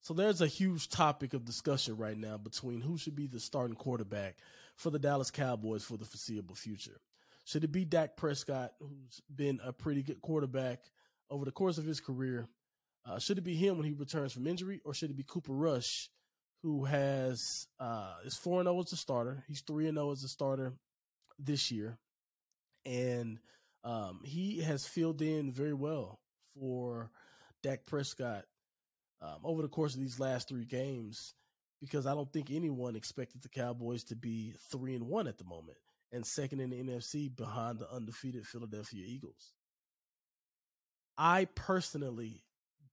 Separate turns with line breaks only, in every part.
So there's a huge topic of discussion right now between who should be the starting quarterback for the Dallas Cowboys for the foreseeable future. Should it be Dak Prescott, who's been a pretty good quarterback over the course of his career? Should it be him when he returns from injury, or should it be Cooper Rush, who has is 4-0 as a starter? He's 3-0 as a starter this year, and he has filled in very well for Dak Prescott over the course of these last three games, because I don't think anyone expected the Cowboys to be 3-1 at the moment and second in the NFC behind the undefeated Philadelphia Eagles. I personally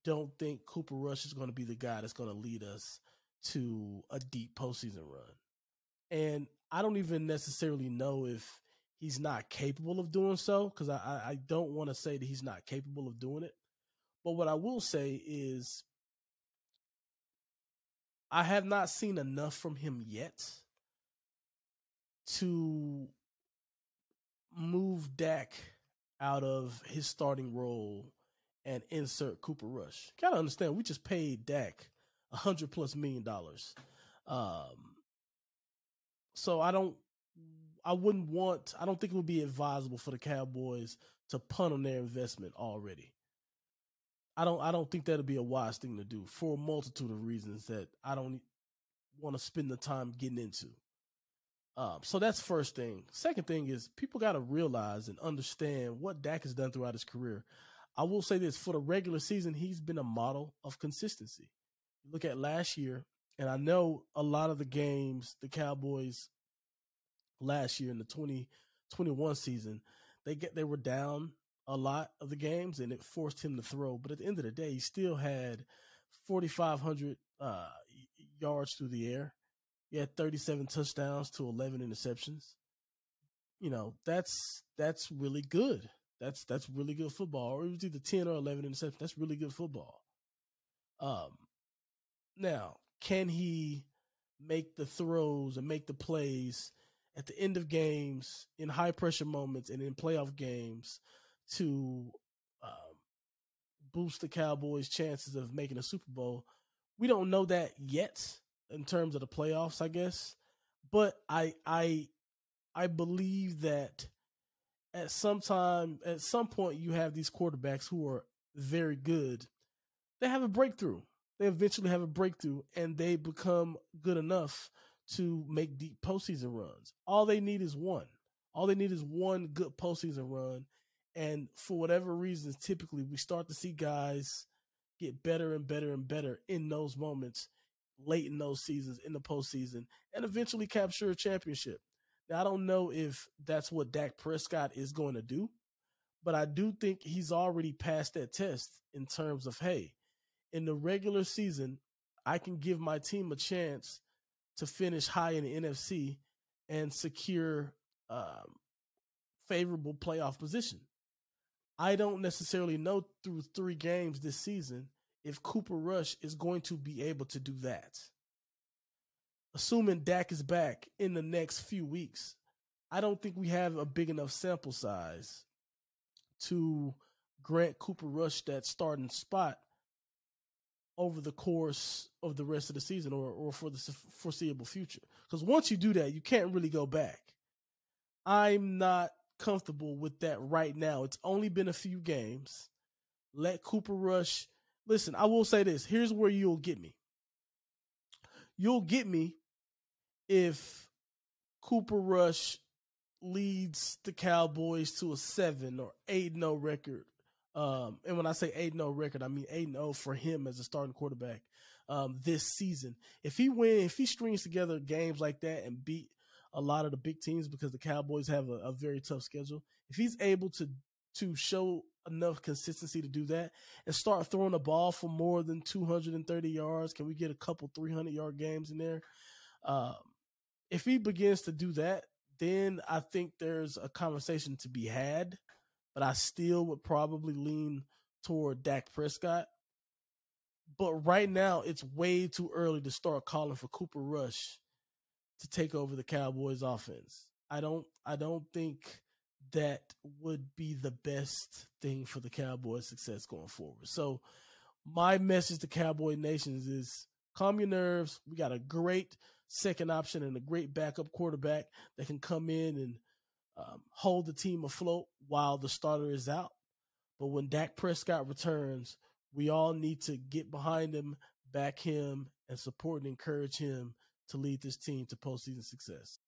don't think Cooper Rush is going to be the guy that's going to lead us to a deep postseason run. And I don't even necessarily know if he's not capable of doing so, because I don't want to say that he's not capable of doing it. But what I will say is I have not seen enough from him yet to move Dak out of his starting role and insert Cooper Rush. Gotta understand, we just paid Dak $100+ million. So I don't think it would be advisable for the Cowboys to punt on their investment already. I don't think that'd be a wise thing to do for a multitude of reasons that I don't want to spend the time getting into. So that's first thing. Second thing is people got to realize and understand what Dak has done throughout his career. I will say this, for the regular season, he's been a model of consistency. Look at last year, and I know a lot of the games the Cowboys last year in the 2021 season, they were down a lot of the games, and it forced him to throw. But at the end of the day, he still had 4,500 yards through the air. He had 37 touchdowns to 11 interceptions. You know, that's really good. That's really good football. Or it was either 10 or 11 interceptions. That's really good football. Now, can he make the throws and make the plays at the end of games, in high pressure moments, and in playoff games to boost the Cowboys' chances of making a Super Bowl? We don't know that yet in terms of the playoffs, I guess. But I believe that at some point, you have these quarterbacks who are very good. They have a breakthrough. They eventually have a breakthrough, and they become good enough to make deep postseason runs. All they need is one. All they need is one good postseason run. And for whatever reasons, typically we start to see guys get better and better and better in those moments, late in those seasons, in the postseason, and eventually capture a championship. Now, I don't know if that's what Dak Prescott is going to do, but I do think he's already passed that test in terms of, hey, in the regular season, I can give my team a chance to finish high in the NFC and secure favorable playoff position. I don't necessarily know through three games this season if Cooper Rush is going to be able to do that. Assuming Dak is back in the next few weeks, I don't think we have a big enough sample size to grant Cooper Rush that starting spot over the course of the rest of the season or for the foreseeable future. Because once you do that, you can't really go back. I'm not comfortable with that right now. It's only been a few games. Let Cooper Rush. Listen, I will say this. Here's where you'll get me. You'll get me if Cooper Rush leads the Cowboys to a 7 or 8-0 record. And when I say 8-0 record, I mean 8-0 for him as a starting quarterback this season. If he strings together games like that and beat a lot of the big teams, because the Cowboys have a very tough schedule, if he's able to show enough consistency to do that and start throwing the ball for more than 230 yards, can we get a couple 300-yard games in there? If he begins to do that, then I think there's a conversation to be had. But I still would probably lean toward Dak Prescott. But right now, it's way too early to start calling for Cooper Rush to take over the Cowboys offense. I don't think that would be the best thing for the Cowboys' success going forward. So my message to Cowboy Nations is calm your nerves. We got a great second option and a great backup quarterback that can come in and hold the team afloat while the starter is out. But when Dak Prescott returns, we all need to get behind him, back him, and support and encourage him to lead this team to postseason success.